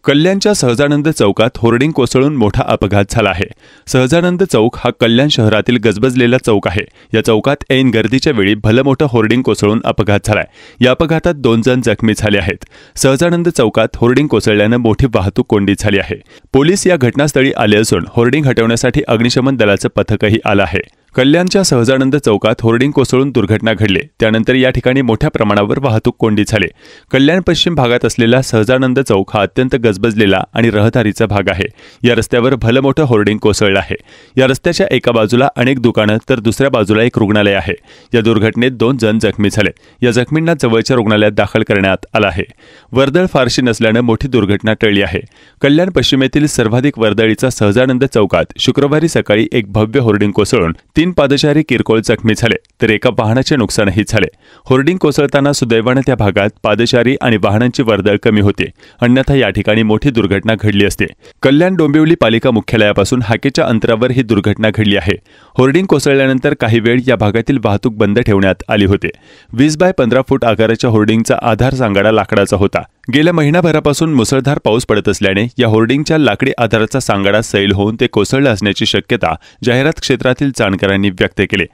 कल्याणच्या सहजानंद चौकात होर्डिंग कोसळून मोठा अपघात झाला आहे। सहजानंद चौक हा कल्याण शहरातील गजबजलेला चौक आहे। या चौकात ऐन गर्दीच्या वेळी भलं मोठं होर्डिंग कोसळून अपघात झालाय। या अपघातात 2 जण जखमी झाले आहेत। सहजानंद चौकात होर्डिंग कोसळल्याने मोठी वाहतूक कोंडी झाली आहे। पोलीस या घटनास्थळी आले असून होर्डिंग हटवण्यासाठी अग्निशमन दलाचं पथकही आलं आहे। कल्याणच्या सहजानंद चौकात होर्डिंग कोसळून दुर्घटना घडली, त्यानंतर या ठिकाणी मोठ्या प्रमाणावर वाहतूक कोंडी झाली। कल्याण पश्चिम भागात असलेला सहजानंद चौक हा अत्यंत गजबजलेला आणि रहदारीचा भाग आहे। या रस्त्यावर भलं मोठं होर्डिंग कोसळलं आहे। या रस्त्याच्या एका बाजूला अनेक दुकानं तर दुसऱ्या बाजूला एक रुग्णालय आहे। या दुर्घटनेत 2 जण जखमी झाले। या जखमींना जवळच्या रुग्णालयात दाखल करण्यात आलं आहे। वर्दळ फारशी नसल्याने मोठी दुर्घटना टळली आहे। कल्याण पश्चिमेतील सर्वाधिक वर्दळीचा सहजानंद चौकात शुक्रवारी सकाळी एक भव्य होर्डिंग कोसळून 3 पादचारी किरकोळ जखमी झाले, तर एका वाहनाचे नुकसानही झाले। होर्डिंग कोसळताना सुदैवाने त्या भागात पादचारी आणि वाहनांची वर्दळ कमी होती, अन्यथा या ठिकाणी मोठी दुर्घटना घडली असते। कल्याण डोंबिवली पालिका मुख्यालयापासून हाकेच्या अंतरावर ही दुर्घटना घडली आहे। होर्डिंग कोसळल्यानंतर काही वेळ या भागातील वाहतूक बंद ठेवण्यात आली होती। 20 बाय 15 फूट आकाराच्या होर्डिंगचा आधार सांगाडा लाकडाचा होता। गेल्या महिनाभरापासून मुसळधार पाऊस पडत असल्याने या होर्डिंगच्या लाकडी आधाराचा सांगाडा सैल होऊन ते कोसळलं असण्याची शक्यता जाहिरात क्षेत्रातील जाणकारांनी व्यक्त केली।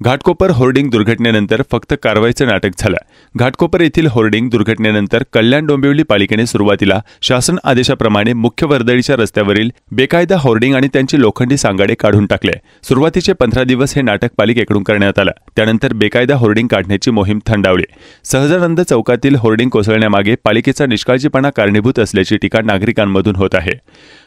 घाटकोपर होर्डिंग दुर्घटनेनंतर फक्त कारवाईचं नाटक झालं। घाटकोपर येथील होर्डिंग दुर्घटनेनंतर कल्याण डोंबिवली पालिकेने सुरुवातीला शासन आदेशाप्रमाणे मुख्य वर्दळीच्या रस्त्यावरील बेकायदा होर्डिंग आणि त्यांची लोखंडी सांगाडे काढून टाकले। सुरुवातीचे 15 दिवस हे नाटक पालिकेकडून करण्यात आलं, त्यानंतर बेकायदा होर्डिंग काढण्याची मोहीम थंडावली। सहजानंद चौकातील होर्डिंग कोसळण्यामागे पालिकेचा निष्काळजीपणा कारणीभूत असल्याची टीका नागरिकांमधून होत आहे।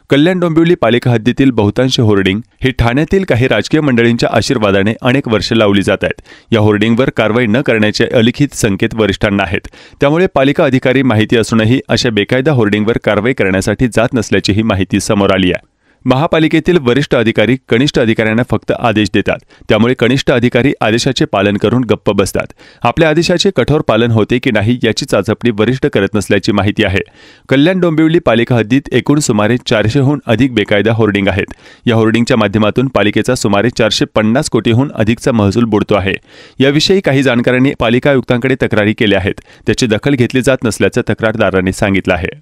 कल्याण डोंबिवली पालिका हद्दीतील बहुतांश होर्डिंग ही ठाण्यातील काही राजकीय मंडळींच्या आशीर्वादाने अनेक वर्षे लावली जात आहेत। या होर्डिंगवर कारवाई न करण्याचे अलिखित संकेत वरिष्ठांना आहेत, त्यामुळे पालिका अधिकारी माहिती असूनही अशा बेकायदा होर्डिंगवर कारवाई करण्यासाठी जात नसल्याचीही माहिती समोर आली आहे। महापालिकेतील वरिष्ठ अधिकारी कनिष्ठ अधिकाऱ्यांना फक्त आदेश देतात, त्यामुळे कनिष्ठ अधिकारी आदेशाचे पालन करून गप्प बसतात। आपल्या आदेशाचे कठोर पालन होते की नाही याची चाचपणी वरिष्ठ करत नसल्याची माहिती आहे। कल्याण डोंबिवली पालिका हद्दीत एकूण सुमारे 400हून अधिक बेकायदा होर्डिंग आहेत। या होर्डिंगच्या माध्यमातून पालिकेचा सुमारे 450 कोटीहून अधिकचा महसूल बुडतो आहे। याविषयी काही जाणकारांनी पालिका आयुक्तांकडे तक्रारी केल्या आहेत, त्याची दखल घेतली जात नसल्याचं तक्रारदारांनी सांगितलं आहे।